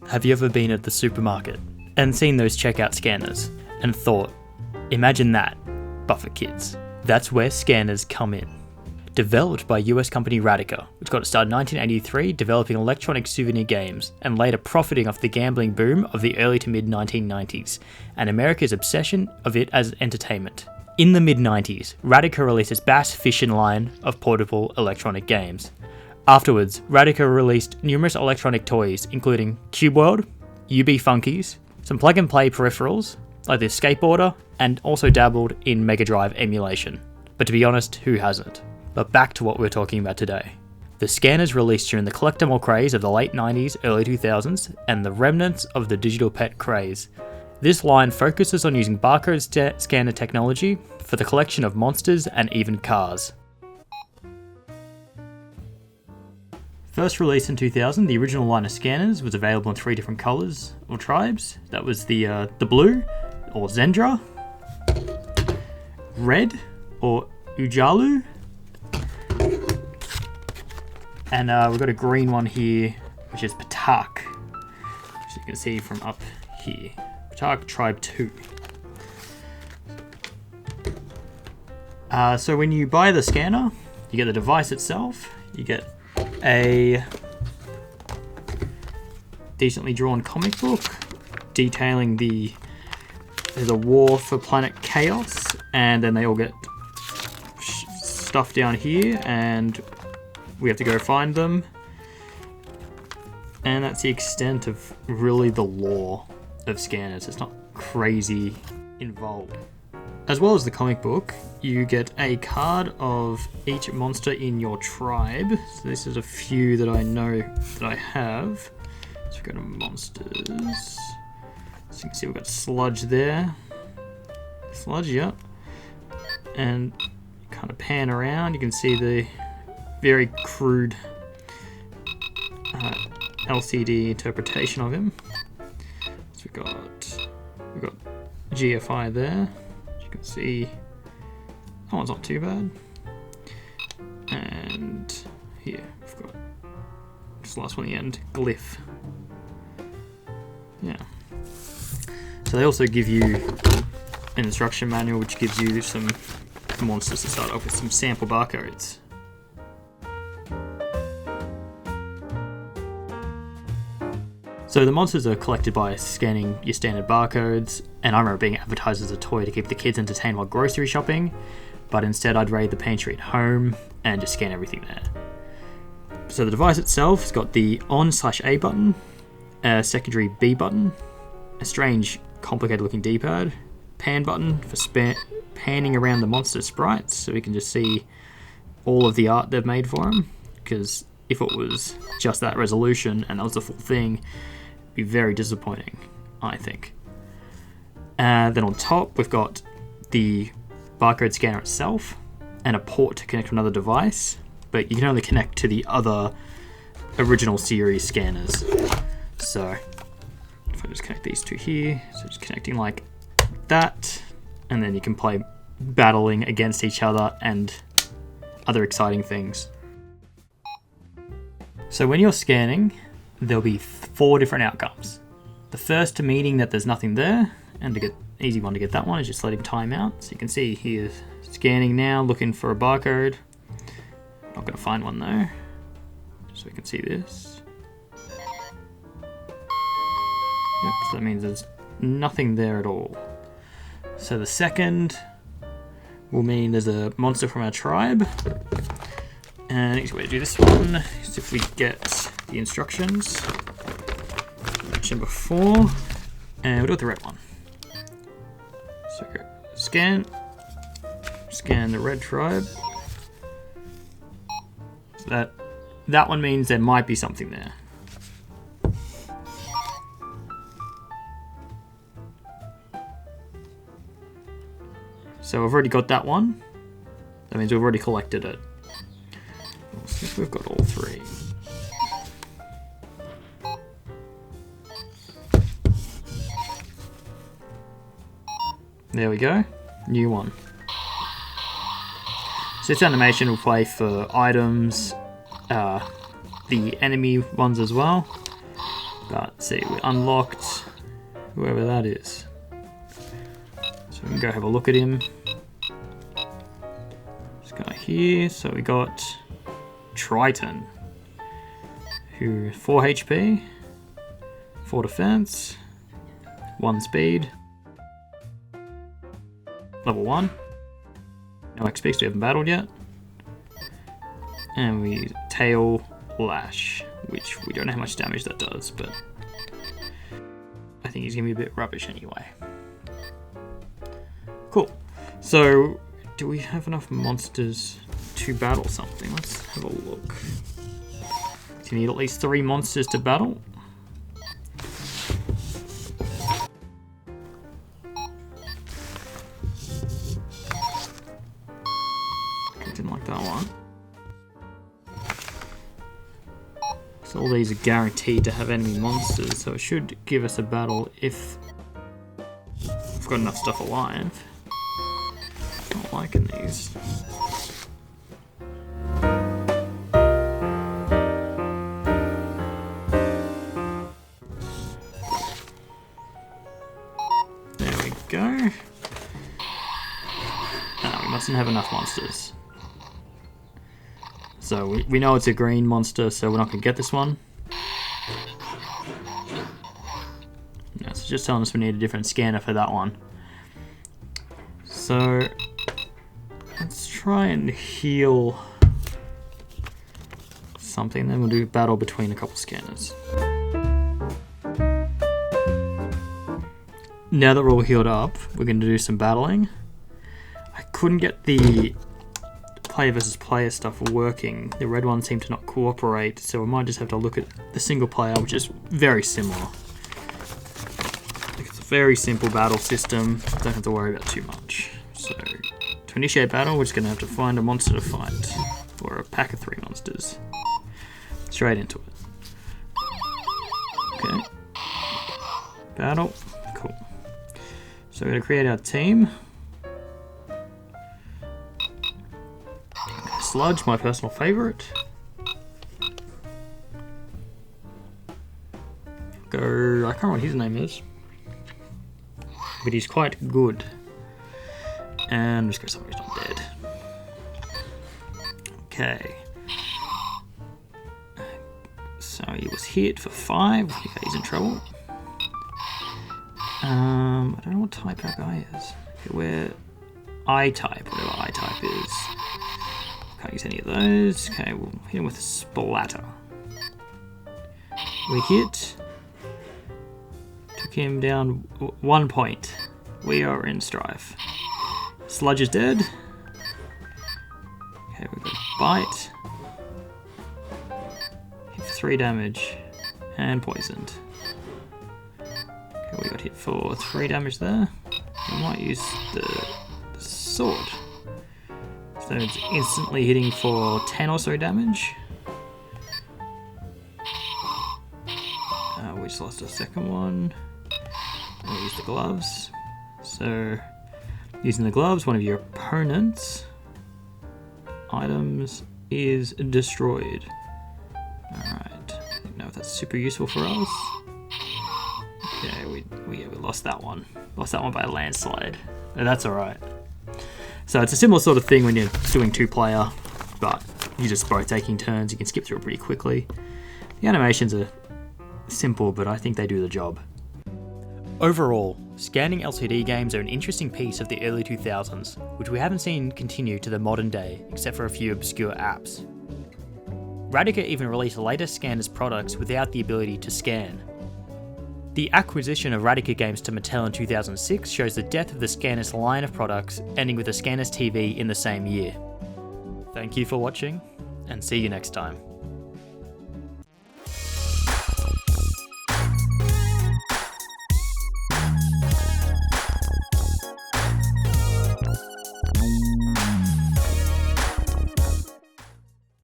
Have you ever been at the supermarket and seen those checkout scanners and thought, imagine that, but for kids? That's where scanners come in. Developed by US company Radica, which got started in 1983 developing electronic souvenir games and later profiting off the gambling boom of the early to mid 1990s and America's obsession of it as entertainment. In the mid 90s, Radica released its Bass Fishing line of portable electronic games. Afterwards, Radica released numerous electronic toys including Cube World, UB Funkies, some plug-and-play peripherals like the skateboarder, and also dabbled in Mega Drive emulation. But to be honest, who hasn't? But back to what we're talking about today. The scanners released during the collectible craze of the late 90s, early 2000s, and the remnants of the digital pet craze. This line focuses on using barcode scanner technology for the collection of monsters and even cars. First released in 2000, the original line of scanners was available in 3 different colours or tribes. That was the blue, or Zendra, red, or Ujalu, and we've got a green one here, which is Patak, which you can see from up here. Patak Tribe 2. So when you buy the scanner, you get the device itself, you get a decently drawn comic book detailing there's a war for planet Chaos, and then they all get stuff down here and we have to go find them, and that's the extent of really the lore of scanners. It's not crazy involved. As well as the comic book, you get a card of each monster in your tribe. So this is a few that I know that I have. So we go to monsters. So you can see we've got Sludge there. Sludge, yeah. And kind of pan around, you can see the very crude LCD interpretation of him. So we've got GFI there. You can see that one's not too bad. And here we've got just the last one at the end, Glyph. Yeah. So they also give you an instruction manual which gives you some monsters to start off with, some sample barcodes. So the monsters are collected by scanning your standard barcodes, and I remember being advertised as a toy to keep the kids entertained while grocery shopping, but instead I'd raid the pantry at home and just scan everything there. So the device itself has got the on/A button, a secondary B button, a strange complicated looking D-pad, pan button for panning around the monster sprites so we can just see all of the art they've made for them, because if it was just that resolution and that was the full thing, it'd be very disappointing, I think. Then on top we've got the barcode scanner itself and a port to connect to another device, but you can only connect to the other original series scanners. So if I just connect these two here, so just connecting like that, and then you can play battling against each other and other exciting things. So when you're scanning, there'll be 4 different outcomes. The first meaning that there's nothing there, and to get easy one to get that one is just letting time out. So you can see here, scanning now, looking for a barcode. Not going to find one though, so we can see this. Yep, so that means there's nothing there at all. So the second will mean there's a monster from our tribe. And the easy way to do this one is if we get the instructions mentioned before, and we'll do it the red one. So go scan the red tribe. So that one means there might be something there. So I've already got that one. That means we've already collected it. Let's see if we've got all 3. There we go. New one. So this animation will play for items, the enemy ones as well. But see, we unlocked whoever that is. So we can go have a look at him. This guy here. So we got Triton, who 4 HP, 4 defense, 1 speed, level 1. No XP because we haven't battled yet. And we Tail Lash, which we don't know how much damage that does, but I think he's gonna be a bit rubbish anyway. Cool. So, do we have enough monsters to battle something? Let's have a look. Do you need at least 3 monsters to battle? I didn't like that one. So all these are guaranteed to have enemy monsters, so it should give us a battle if we've got enough stuff alive. Not liking these. There we go. Ah, we mustn't have enough monsters. So we know it's a green monster, so we're not going to get this one. No, it's just telling us we need a different scanner for that one. So let's try and heal something, then we'll do battle between a couple scanners. Now that we're all healed up, we're going to do some battling. I couldn't get the player versus player stuff working. The red one seemed to not cooperate, so we might just have to look at the single player, which is very similar. It's a very simple battle system, don't have to worry about too much. So, to initiate battle, we're just going to have to find a monster to fight, or a pack of 3 monsters. Straight into it. Okay. Battle. Cool. So we're going to create our team. Sludge, my personal favourite. Go, I can't remember what his name is, but he's quite good. And just go somewhere who's not dead. Okay. So he was hit for 5. Okay, he's in trouble. I don't know what type our guy is. Okay, we're I-type, whatever I-type is. Can't use any of those. Okay, we'll hit him with a splatter. We hit. Took him down 1 point. We are in strife. Sludge is dead. Okay, we've got bite. Hit for 3 damage. And poisoned. Okay, we got hit for 3 damage there. We might use the sword. So it's instantly hitting for 10 or so damage. We just lost a second one. We'll use the gloves. So, using the gloves, one of your opponent's items is destroyed. Alright, I don't know if that's super useful for us. Okay, we lost that one. Lost that one by a landslide. But that's alright. So it's a similar sort of thing when you're doing 2-player, but you're just both taking turns. You can skip through it pretty quickly. The animations are simple, but I think they do the job. Overall, scanning LCD games are an interesting piece of the early 2000s, which we haven't seen continue to the modern day, except for a few obscure apps. Radica even released later Skannerz products without the ability to scan. The acquisition of Radica games to Mattel in 2006 shows the death of the Skannerz line of products, ending with the Skannerz TV in the same year. Thank you for watching, and see you next time.